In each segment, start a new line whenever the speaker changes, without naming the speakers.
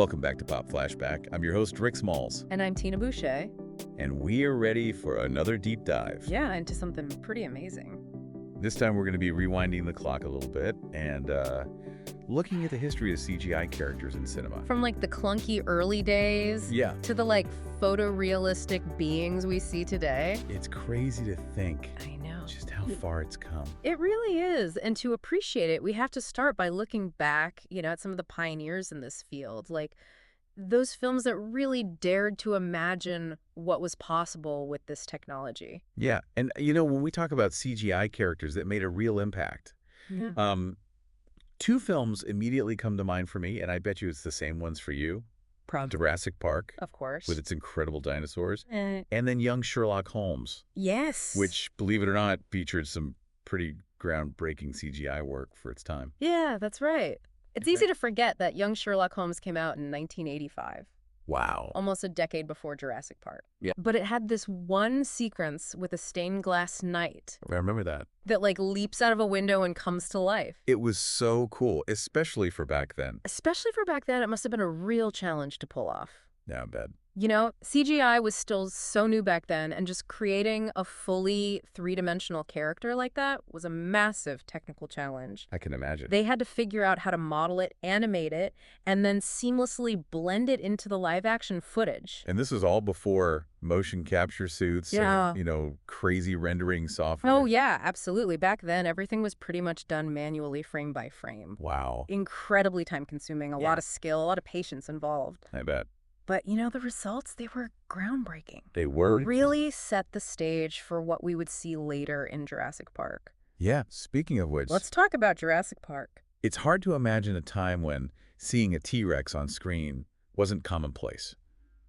Welcome back to Pop Flashback. I'm your host, Rick Smalls.
And I'm Tina Boucher.
And we are ready for another deep dive.
Yeah, into something pretty amazing.
This time we're going to be rewinding the clock a little bit and looking at the history of CGI characters in cinema.
From like the clunky early days to the like photorealistic beings we see today.
It's crazy to think.
I know.
Just how far it's come.
It really is. And to appreciate it, we have to start by looking back, at some of the pioneers in this field. Like those films that really dared to imagine what was possible with this technology.
Yeah. And, when we talk about CGI characters that made a real impact, two films immediately come to mind for me, and I bet you it's the same ones for you. Jurassic Park.
Of course.
With its incredible dinosaurs. And then Young Sherlock Holmes.
Yes.
Which, believe it or not, featured some pretty groundbreaking CGI work for its time.
Yeah, that's right. It's easy to forget that Young Sherlock Holmes came out in 1985.
Wow.
Almost a decade before Jurassic Park.
Yeah.
But it had this one sequence with a stained glass knight.
I remember that.
That like leaps out of a window and comes to life.
It was so cool, especially for back then.
Especially for back then, it must have been a real challenge to pull off.
Yeah, I bet.
CGI was still so new back then, and just creating a fully three-dimensional character like that was a massive technical challenge.
I can imagine.
They had to figure out how to model it, animate it, and then seamlessly blend it into the live-action footage.
And this was all before motion capture suits and, crazy rendering software.
Oh, yeah, absolutely. Back then, everything was pretty much done manually, frame by frame.
Wow.
Incredibly time-consuming, a lot of skill, a lot of patience involved.
I bet.
But, the results, they were groundbreaking.
They were.
Really set the stage for what we would see later in Jurassic Park.
Yeah, speaking of which...
Let's talk about Jurassic Park.
It's hard to imagine a time when seeing a T-Rex on screen wasn't commonplace.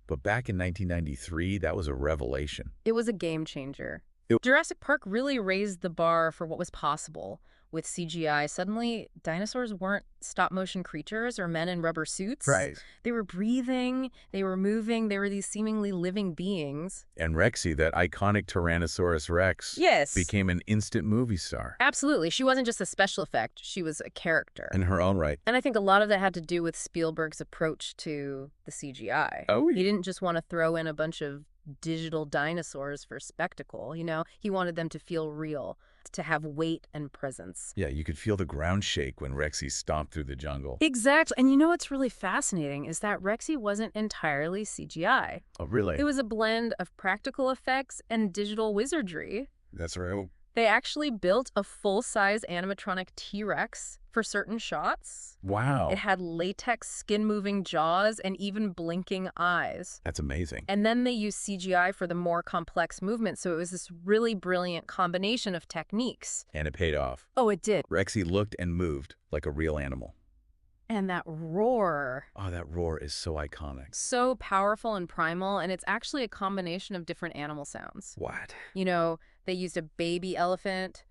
But back in 1993, that was a revelation.
It was a game changer. Jurassic Park really raised the bar for what was possible. With CGI, suddenly dinosaurs weren't stop-motion creatures or men in rubber suits.
Right.
They were breathing, they were moving, they were these seemingly living beings.
And Rexy, that iconic Tyrannosaurus Rex, became an instant movie star.
Absolutely. She wasn't just a special effect, she was a character.
In her own right.
And I think a lot of that had to do with Spielberg's approach to the CGI.
Oh,
He didn't just want to throw in a bunch of digital dinosaurs for spectacle, He wanted them to feel real, to have weight and presence.
Yeah, you could feel the ground shake when Rexy stomped through the jungle.
Exactly. And what's really fascinating is that Rexy wasn't entirely CGI.
Oh, really?
It was a blend of practical effects and digital wizardry.
That's right.
They actually built a full-size animatronic T-Rex for certain shots.
Wow.
It had latex skin-moving jaws and even blinking eyes.
That's amazing.
And then they used CGI for the more complex movements, so it was this really brilliant combination of techniques.
And it paid off.
Oh, it did.
Rexy looked and moved like a real animal.
And that roar.
Oh, that roar is so iconic.
So powerful and primal, and it's actually a combination of different animal sounds.
What?
They used a baby elephant,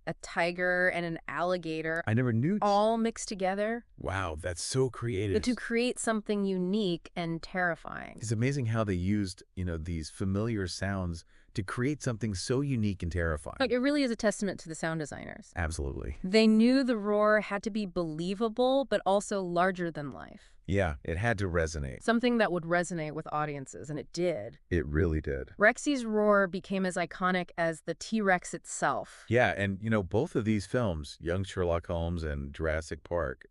a tiger, and an alligator.
I never knew.
All mixed together.
Wow, that's so creative.
To create something unique and terrifying.
It's amazing how they used, these familiar sounds to create something so unique and terrifying.
Like, it really is a testament to the sound designers.
Absolutely.
They knew the roar had to be believable, but also larger than life.
Yeah, it had to resonate.
Something that would resonate with audiences, and it did.
It really did.
Rexy's roar became as iconic as the T-Rex itself.
Yeah, and, both of these films, Young Sherlock Holmes and Jurassic Park,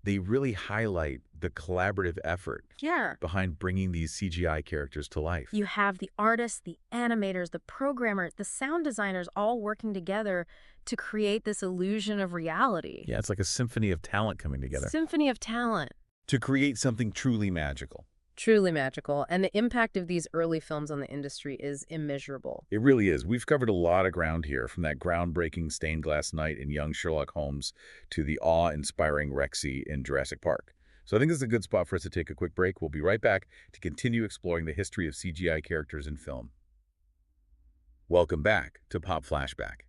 they really highlight the collaborative effort behind bringing these CGI characters to life.
You have the artists, the animators, the programmers, the sound designers all working together to create this illusion of reality.
Yeah, it's like a symphony of talent coming together.
Symphony of talent.
To create something truly magical.
Truly magical. And the impact of these early films on the industry is immeasurable.
It really is. We've covered a lot of ground here, from that groundbreaking stained glass knight in Young Sherlock Holmes to the awe-inspiring Rexy in Jurassic Park. So I think this is a good spot for us to take a quick break. We'll be right back to continue exploring the history of CGI characters in film. Welcome back to Pop Flashback.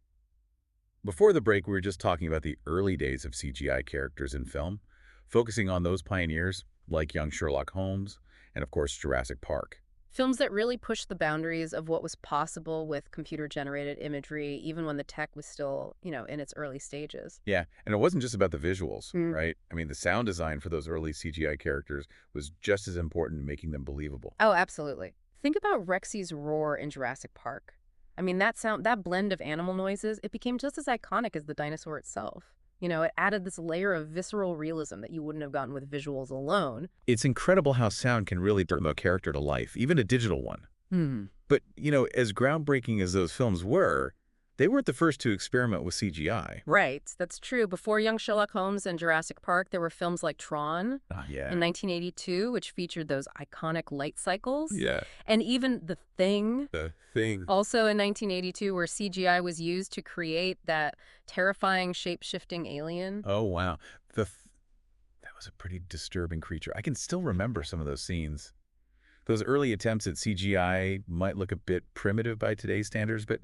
Before the break, we were just talking about the early days of CGI characters in film, focusing on those pioneers like Young Sherlock Holmes and, of course, Jurassic Park.
Films that really pushed the boundaries of what was possible with computer-generated imagery, even when the tech was still, in its early stages.
Yeah, and it wasn't just about the visuals, right? I mean, the sound design for those early CGI characters was just as important in making them believable.
Oh, absolutely. Think about Rexy's roar in Jurassic Park. I mean, that blend of animal noises, it became just as iconic as the dinosaur itself. It added this layer of visceral realism that you wouldn't have gotten with visuals alone.
It's incredible how sound can really bring a character to life, even a digital one.
Hmm.
But, as groundbreaking as those films were, they weren't the first to experiment with CGI.
Right, that's true. Before Young Sherlock Holmes and Jurassic Park, there were films like Tron
Ah, yeah.
in 1982, which featured those iconic light cycles.
Yeah.
And even The Thing,
The Thing.
also in 1982, where CGI was used to create that terrifying shape-shifting alien.
Oh, wow. That was a pretty disturbing creature. I can still remember some of those scenes. Those early attempts at CGI might look a bit primitive by today's standards, but,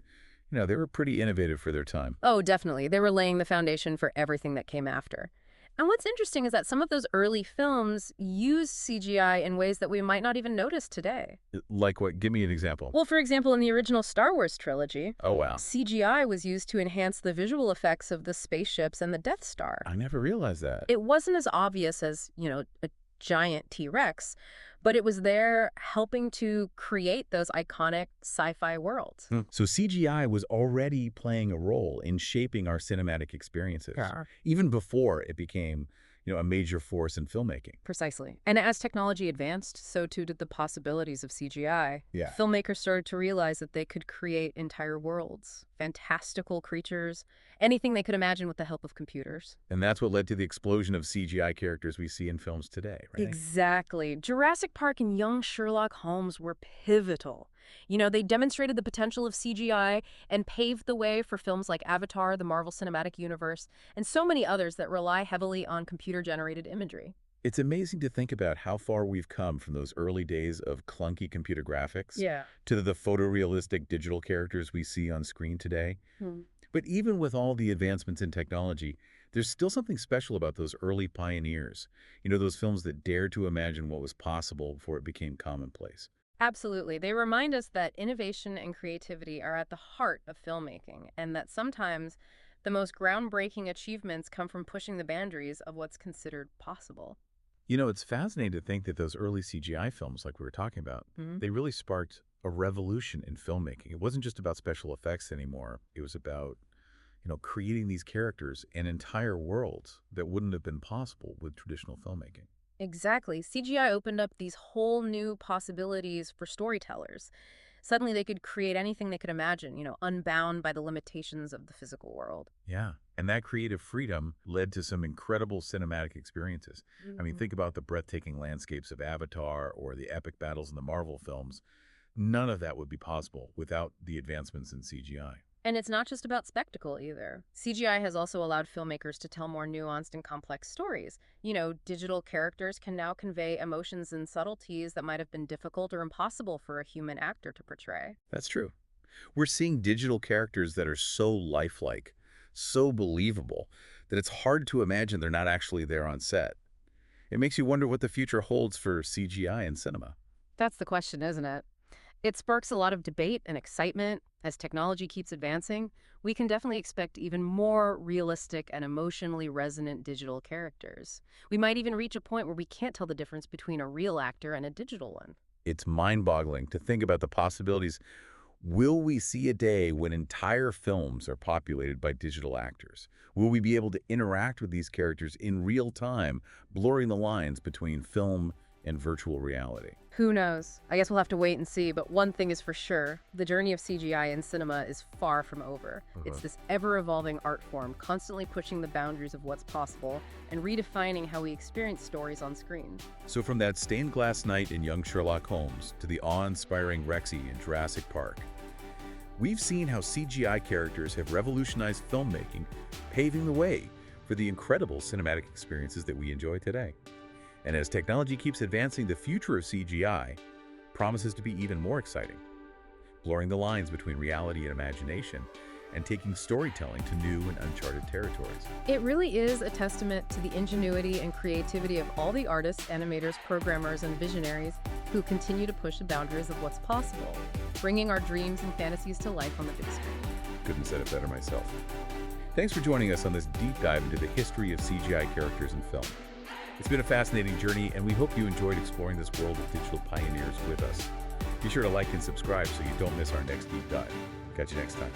they were pretty innovative for their time.
Oh, definitely. They were laying the foundation for everything that came after. And what's interesting is that some of those early films used CGI in ways that we might not even notice today.
Like what? Give me an example.
Well, for example, in the original Star Wars trilogy,
Oh, wow.
CGI was used to enhance the visual effects of the spaceships and the Death Star.
I never realized that.
It wasn't as obvious as, a giant T-Rex, but it was there helping to create those iconic sci-fi worlds.
So CGI was already playing a role in shaping our cinematic experiences, even before it became, a major force in filmmaking.
Precisely. And as technology advanced, so too did the possibilities of CGI.
Yeah.
Filmmakers started to realize that they could create entire worlds, fantastical creatures, anything they could imagine with the help of computers.
And that's what led to the explosion of CGI characters we see in films today, right?
Exactly. Jurassic Park and Young Sherlock Holmes were pivotal. They demonstrated the potential of CGI and paved the way for films like Avatar, the Marvel Cinematic Universe, and so many others that rely heavily on computer-generated imagery.
It's amazing to think about how far we've come from those early days of clunky computer graphics to the photorealistic digital characters we see on screen today. But even with all the advancements in technology, there's still something special about those early pioneers. Those films that dared to imagine what was possible before it became commonplace.
Absolutely. They remind us that innovation and creativity are at the heart of filmmaking, and that sometimes the most groundbreaking achievements come from pushing the boundaries of what's considered possible.
It's fascinating to think that those early CGI films, like we were talking about, they really sparked a revolution in filmmaking. It wasn't just about special effects anymore. It was about, creating these characters and entire worlds that wouldn't have been possible with traditional filmmaking.
Exactly. CGI opened up these whole new possibilities for storytellers. Suddenly they could create anything they could imagine, unbound by the limitations of the physical world.
Yeah, and that creative freedom led to some incredible cinematic experiences. I mean, think about the breathtaking landscapes of Avatar or the epic battles in the Marvel films. None of that would be possible without the advancements in CGI.
And it's not just about spectacle either. CGI has also allowed filmmakers to tell more nuanced and complex stories. Digital characters can now convey emotions and subtleties that might have been difficult or impossible for a human actor to portray.
That's true. We're seeing digital characters that are so lifelike, so believable, that it's hard to imagine they're not actually there on set. It makes you wonder what the future holds for CGI in cinema.
That's the question, isn't it? It sparks a lot of debate and excitement. As technology keeps advancing, we can definitely expect even more realistic and emotionally resonant digital characters. We might even reach a point where we can't tell the difference between a real actor and a digital one.
It's mind-boggling to think about the possibilities. Will we see a day when entire films are populated by digital actors? Will we be able to interact with these characters in real time, blurring the lines between film and virtual reality?
Who knows? I guess we'll have to wait and see, but one thing is for sure, the journey of CGI in cinema is far from over. It's this ever-evolving art form, constantly pushing the boundaries of what's possible and redefining how we experience stories on screen.
So from that stained glass night in Young Sherlock Holmes to the awe-inspiring Rexy in Jurassic Park, we've seen how CGI characters have revolutionized filmmaking, paving the way for the incredible cinematic experiences that we enjoy today. And as technology keeps advancing, the future of CGI promises to be even more exciting, blurring the lines between reality and imagination and taking storytelling to new and uncharted territories.
It really is a testament to the ingenuity and creativity of all the artists, animators, programmers, and visionaries who continue to push the boundaries of what's possible, bringing our dreams and fantasies to life on the big screen.
Couldn't have said it better myself. Thanks for joining us on this deep dive into the history of CGI characters in film. It's been a fascinating journey, and we hope you enjoyed exploring this world of digital pioneers with us. Be sure to like and subscribe so you don't miss our next deep dive. Catch you next time.